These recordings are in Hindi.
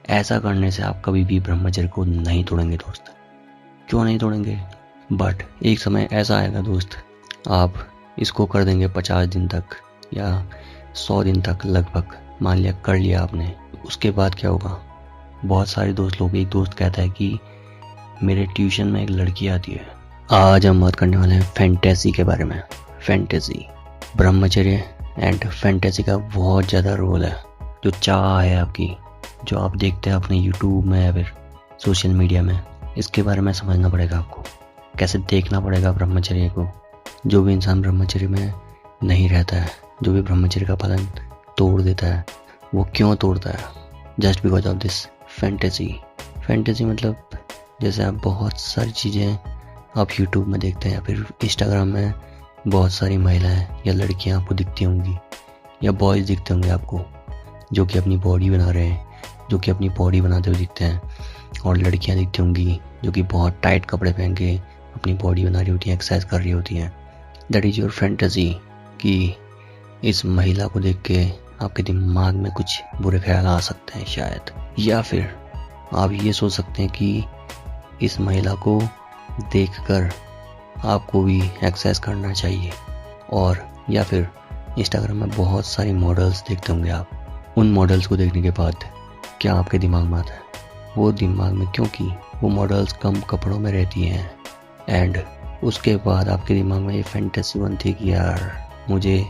ऐसा करने से आप कभी भी ब्रह्मचर्य को नहीं तोड़ेंगे दोस्त। क्यों नहीं तोड़ेंगे? बट एक समय ऐसा आएगा दोस्त, आप इसको कर देंगे 50 दिन तक या 100 दिन तक लगभग, मान लिया कर लिया आपने। उसके बाद क्या होगा? बहुत सारे दोस्त लोग, एक दोस्त कहता है कि मेरे ट्यूशन में एक लड़की आती है। आज हम बात करने वाले हैं फैंटेसी के बारे में। फैंटेसी, ब्रह्मचर्य एंड फैंटेसी का बहुत ज़्यादा रोल है। जो चाह है आपकी, जो आप देखते हैं अपने यूट्यूब में या फिर सोशल मीडिया में, इसके बारे में समझना पड़ेगा आपको। कैसे देखना पड़ेगा ब्रह्मचर्य को। जो भी इंसान ब्रह्मचर्य में नहीं रहता है, जो भी ब्रह्मचर्य का पालन तोड़ देता है, वो क्यों तोड़ता है? Just because of this fantasy. Fantasy मतलब जैसे आप बहुत सारी चीज़ें आप यूट्यूब में देखते हैं या फिर इंस्टाग्राम में बहुत सारी महिलाएं या लड़कियां आपको दिखती होंगी या बॉयज़ दिखते होंगे आपको, जो कि अपनी बॉडी बना रहे हैं, जो कि अपनी बॉडी बनाते हुए दिखते हैं। और लड़कियां दिखती होंगी जो कि बहुत टाइट कपड़े पहन के अपनी बॉडी बना रही होती हैं, एक्सरसाइज कर रही होती हैं। दैट इज़ योर फैंटेसी कि इस महिला को देख के आपके दिमाग में कुछ बुरे ख्याल आ सकते हैं शायद, या फिर आप ये सोच सकते हैं कि इस महिला को देखकर आपको भी एक्सरसाइज करना चाहिए। और या फिर इंस्टाग्राम में बहुत सारी मॉडल्स देखते होंगे आप। उन मॉडल्स को देखने के बाद क्या आपके दिमाग में आता है? वो दिमाग में, क्योंकि वो मॉडल्स कम कपड़ों में रहती हैं, एंड उसके बाद आपके दिमाग में ये फैंटेसी बनती है कि यार मुझे,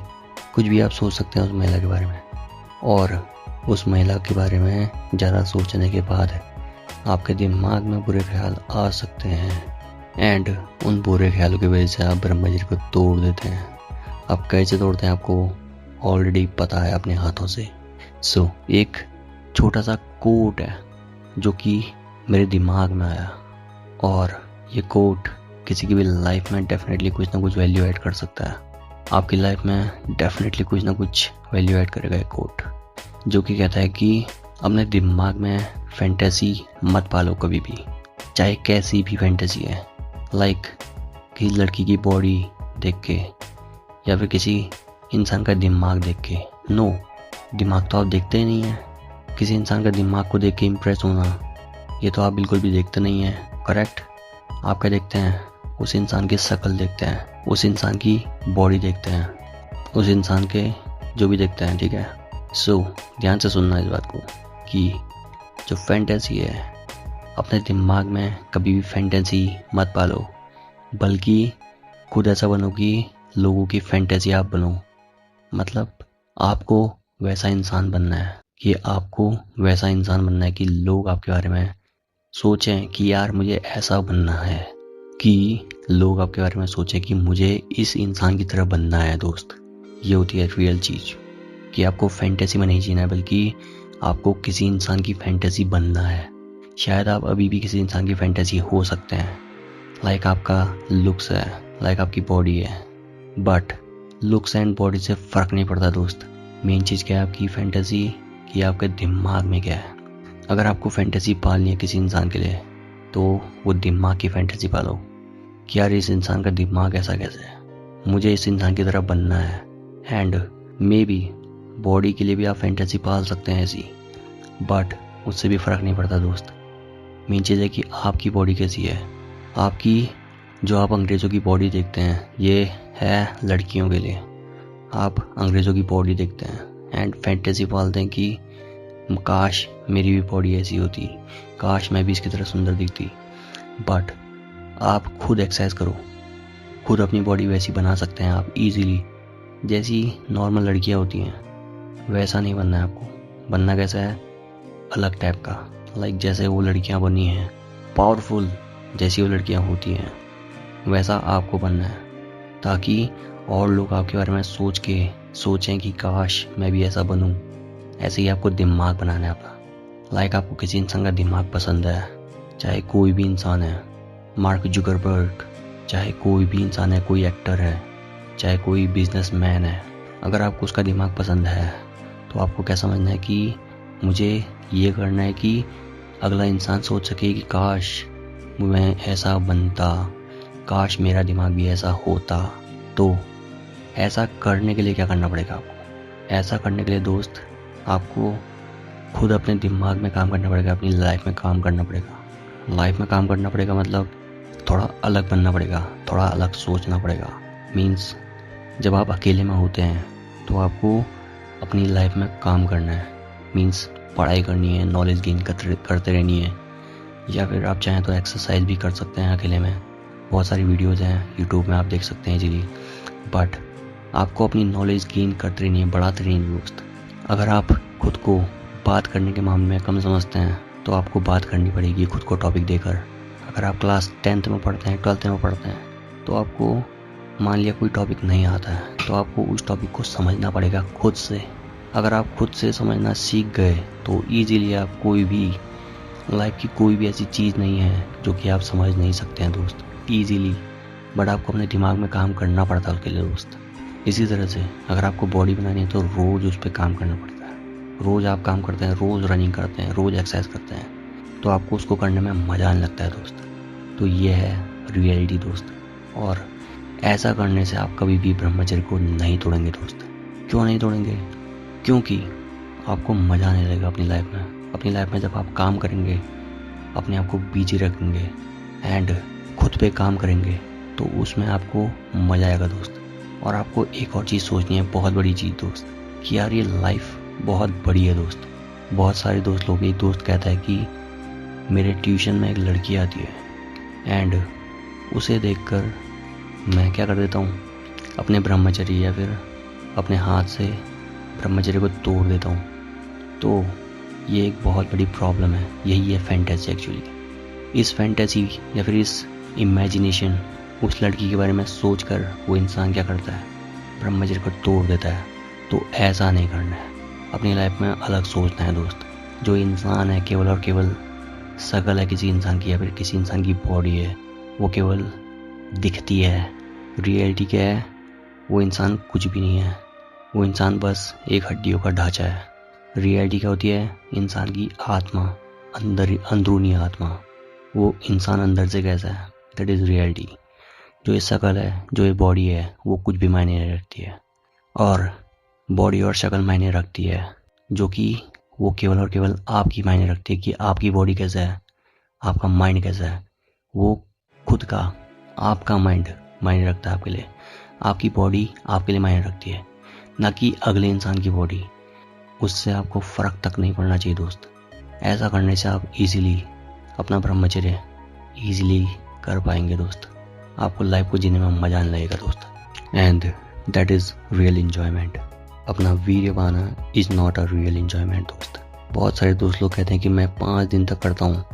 कुछ भी आप सोच सकते हैं उस महिला के बारे में। और उस महिला के बारे में ज़्यादा सोचने के बाद आपके दिमाग में बुरे ख्याल आ सकते हैं, एंड उन बुरे ख्यालों की वजह से आप ब्रह्मचर्य को तोड़ देते हैं। आप कैसे तोड़ते हैं आपको ऑलरेडी पता है अपने हाथों से। सो एक छोटा सा कोट है जो कि मेरे दिमाग में आया, और ये कोट किसी की भी लाइफ में डेफिनेटली कुछ ना कुछ वैल्यू ऐड कर सकता है। आपकी लाइफ में डेफिनेटली कुछ ना कुछ वैल्यू ऐड करेगा ये कोट, जो कि कहता है कि अपने दिमाग में फैंटेसी मत पालो कभी भी, चाहे कैसी भी फैंटेसी है। लाइक किसी लड़की की बॉडी देख के या फिर किसी इंसान का दिमाग देख के। नो, दिमाग तो आप देखते ही नहीं है। किसी इंसान का दिमाग को देख के इम्प्रेस होना, ये तो आप बिल्कुल भी देखते नहीं हैं, करेक्ट? आप क्या देखते हैं? उस इंसान की शक्ल देखते हैं, उस इंसान की बॉडी देखते हैं, उस इंसान के जो भी देखते हैं, ठीक है? सो ध्यान से सुनना इस बात को कि जो फैंटेसी है, अपने दिमाग में कभी भी फैंटेसी मत पालो, बल्कि खुद ऐसा बनो कि लोगों की फैंटेसी आप बनो। मतलब आपको वैसा इंसान बनना है कि आपको वैसा इंसान बनना है कि लोग आपके बारे में सोचें कि यार मुझे ऐसा बनना है, कि लोग आपके बारे में सोचें कि मुझे इस इंसान की तरह बनना है दोस्त। ये होती है रियल चीज़, कि आपको फैंटेसी में नहीं जीना है, बल्कि आपको किसी इंसान की फैंटेसी बनना है। शायद आप अभी भी किसी इंसान की फैंटेसी हो सकते हैं, लाइक आपका लुक्स है, लाइक आपकी बॉडी है, बट लुक्स एंड बॉडी से फ़र्क नहीं पड़ता दोस्त। मेन चीज़ क्या है आपकी फैंटेसी, कि आपके दिमाग में क्या है। अगर आपको फैंटेसी पालनी है किसी इंसान के लिए, तो वो दिमाग की फैंटेसी पालो कि यार इस इंसान का दिमाग ऐसा कैसे है, मुझे इस इंसान की तरह बनना है। एंड मे बी बॉडी के लिए भी आप फैंटेसी पाल सकते हैं ऐसी, बट उससे भी फ़र्क नहीं पड़ता दोस्त। मेन चीज़ है कि आपकी बॉडी कैसी है। आपकी, जो आप अंग्रेज़ों की बॉडी देखते हैं, ये है लड़कियों के लिए। आप अंग्रेज़ों की बॉडी देखते हैं एंड फैंटेसी पालते हैं कि काश मेरी भी बॉडी ऐसी होती, काश मैं भी इसकी तरह सुंदर दिखती। बट आप खुद एक्सरसाइज करो, खुद अपनी बॉडी वैसी बना सकते हैं आप इजीली, जैसी नॉर्मल लड़कियां होती हैं। वैसा नहीं बनना है आपको। बनना कैसा है? अलग टाइप का, लाइक जैसे वो लड़कियां बनी हैं, पावरफुल जैसी वो लड़कियां होती हैं, वैसा आपको बनना है, ताकि और लोग आपके बारे में सोच के सोचें कि काश मैं भी ऐसा बनूं। ऐसे ही आपको दिमाग बनाना है अपना। लाइक आपको किसी इंसान का दिमाग पसंद है, चाहे कोई भी इंसान है, मार्क जुकरबर्ग, चाहे कोई भी इंसान है, कोई एक्टर है, चाहे कोई बिजनेसमैन है। अगर आपको उसका दिमाग पसंद है, तो आपको क्या समझना है कि मुझे ये करना है कि अगला इंसान सोच सके कि काश मैं ऐसा बनता, काश मेरा दिमाग भी ऐसा होता। तो ऐसा करने के लिए क्या करना पड़ेगा आपको? ऐसा करने के लिए दोस्त, आपको खुद अपने दिमाग में काम करना पड़ेगा, अपनी लाइफ में काम करना पड़ेगा। लाइफ में काम करना पड़ेगा मतलब थोड़ा अलग बनना पड़ेगा, थोड़ा अलग सोचना पड़ेगा। मीन्स जब आप अकेले में होते हैं तो आपको अपनी लाइफ में काम करना है। मीन्स पढ़ाई करनी है, नॉलेज गेन करते रहनी है, या फिर आप चाहें तो एक्सरसाइज भी कर सकते हैं अकेले में। बहुत सारी वीडियोज़ हैं यूट्यूब में, आप देख सकते हैं इजीली। बट आपको अपनी नॉलेज गेन करते रहनी है, बढ़ाते रहनी है दोस्त। अगर आप खुद को बात करने के मामले में कम समझते हैं तो आपको बात करनी पड़ेगी खुद को टॉपिक देकर। अगर आप क्लास 10th में पढ़ते हैं, 12th में पढ़ते हैं, तो आपको मान लिया कोई टॉपिक नहीं आता है तो आपको उस टॉपिक को समझना पड़ेगा खुद से। अगर आप खुद से समझना सीख गए तो ईजीली आप कोई भी लाइफ की कोई भी ऐसी चीज़ नहीं है जो कि आप समझ नहीं सकते हैं दोस्त ईजीली। बट आपको अपने दिमाग में काम करना पड़ता है उसके लिए दोस्त। इसी तरह से अगर आपको बॉडी बनानी है तो रोज़ उस पर काम करना पड़ता है। रोज़ आप काम करते हैं, रोज़ रनिंग करते हैं, रोज़ एक्सरसाइज करते हैं, तो आपको उसको करने में मज़ा आने लगता है दोस्त। तो ये है रियलिटी दोस्त। और ऐसा करने से आप कभी भी ब्रह्मचर्य को नहीं तोड़ेंगे दोस्त। क्यों नहीं तोड़ेंगे? क्योंकि आपको मज़ा आने लगेगा अपनी लाइफ में। अपनी लाइफ में जब आप काम करेंगे, अपने आप को बिजी रखेंगे एंड खुद पे काम करेंगे तो उसमें आपको मज़ा आएगा दोस्त। और आपको एक और चीज़ सोचनी है, बहुत बड़ी चीज़ दोस्त, कि यार ये लाइफ बहुत बड़ी है दोस्त। बहुत सारे दोस्त लोग, एक दोस्त कहता है कि मेरे ट्यूशन में एक लड़की आती है एंड उसे देखकर मैं क्या कर देता हूँ, अपने ब्रह्मचर्य या फिर अपने हाथ से ब्रह्मचर्य को तोड़ देता हूँ। तो ये एक बहुत बड़ी प्रॉब्लम है। यही है फैंटेसी एक्चुअली। इस फैंटेसी या फिर इस इमेजिनेशन, उस लड़की के बारे में सोचकर वो इंसान क्या करता है, ब्रह्मचर्य को तोड़ देता है। तो ऐसा नहीं करना है। अपनी लाइफ में अलग सोचना है दोस्त। जो इंसान है केवल और केवल शकल है किसी इंसान की या फिर किसी इंसान की बॉडी है, वो केवल दिखती है। रियलिटी क्या है? वो इंसान कुछ भी नहीं है। वो इंसान बस एक हड्डियों का ढांचा है। रियलिटी क्या होती है? इंसान की आत्मा, अंदरूनी आत्मा। वो इंसान अंदर से कैसा है, दैट इज़ रियलिटी। जो ये शकल है, जो ये बॉडी है, वो कुछ भी मायने नहीं रखती है। और बॉडी और शक्ल मायने रखती है, जो कि वो केवल और केवल आपकी मायने रखती है कि आपकी बॉडी कैसा है, आपका माइंड कैसा है। वो खुद का, आपका माइंड मायने रखता है आपके लिए। आपकी बॉडी आपके लिए मायने रखती है, ना कि अगले इंसान की बॉडी। उससे आपको फ़र्क तक नहीं पड़ना चाहिए दोस्त। ऐसा करने से आप इजीली अपना ब्रह्मचर्य इजीली कर पाएंगे दोस्त। आपको लाइफ को जीने में मज़ा आने लगेगा दोस्त। And that is real enjoyment. अपना वीर्य पाना is not a real enjoyment दोस्त। बहुत सारे दोस्त लोग कहते हैं कि मैं 5 दिन तक करता हूँ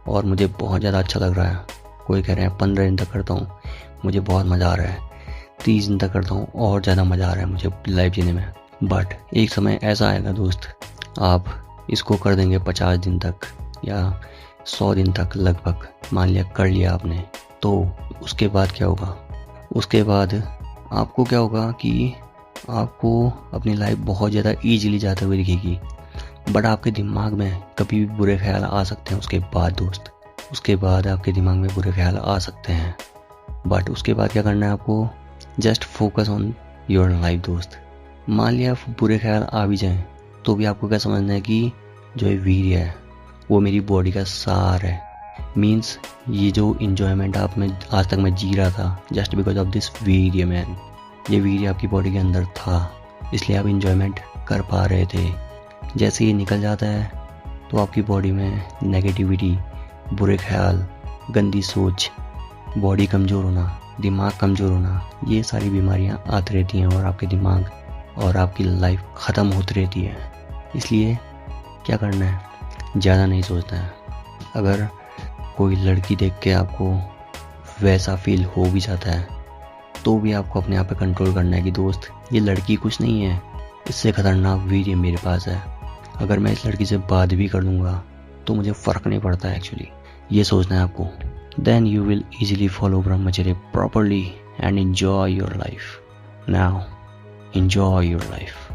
और मुझे बहुत ज़्यादा अच्छा लग रहा है। कोई कह रहे हैं 15 दिन तक करता हूँ, मुझे बहुत मज़ा आ रहा है। 30 दिन तक करता हूँ और ज़्यादा मज़ा आ रहा है मुझे लाइफ जीने में। बट एक समय ऐसा आएगा दोस्त, आप इसको कर देंगे 50 दिन तक या 100 दिन तक लगभग, मान लिया कर लिया आपने। तो उसके बाद क्या होगा? उसके बाद आपको क्या होगा कि आपको अपनी लाइफ बहुत ज़्यादा ईजिली जाते हुए दिखेगी। बट आपके दिमाग में कभी भी बुरे ख्याल आ सकते हैं उसके बाद दोस्त। उसके बाद आपके दिमाग में बुरे ख्याल आ सकते हैं। बट उसके बाद क्या करना है आपको? Just focus on your life दोस्त। मान लिया बुरे ख्याल आ भी जाएं तो भी आपको क्या समझना है कि जो ये वीर्य है वो मेरी बॉडी का सार है। मीन्स ये जो इन्जॉयमेंट आप में आज तक मैं जी रहा था, जस्ट बिकॉज ऑफ दिस वीर्य मैन। ये वीर्य आपकी बॉडी के अंदर था, इसलिए आप इन्जॉयमेंट कर पा रहे थे। जैसे ये निकल जाता है तो आपकी बॉडी में नेगेटिविटी, बुरे ख्याल, गंदी सोच, बॉडी कमज़ोर होना, दिमाग कमज़ोर होना, ये सारी बीमारियां आती रहती हैं और आपके दिमाग और आपकी लाइफ ख़त्म होती रहती है। इसलिए क्या करना है? ज़्यादा नहीं सोचना है। अगर कोई लड़की देख के आपको वैसा फील हो भी जाता है तो भी आपको अपने आप पे कंट्रोल करना है कि दोस्त ये लड़की कुछ नहीं है, इससे खतरनाक वीर्य मेरे पास है। अगर मैं इस लड़की से बात भी कर लूँगा तो मुझे फ़र्क नहीं पड़ता है एक्चुअली। ये सोचना है आपको। Then you will easily follow brahmacharya properly and enjoy your life. Now, enjoy your life.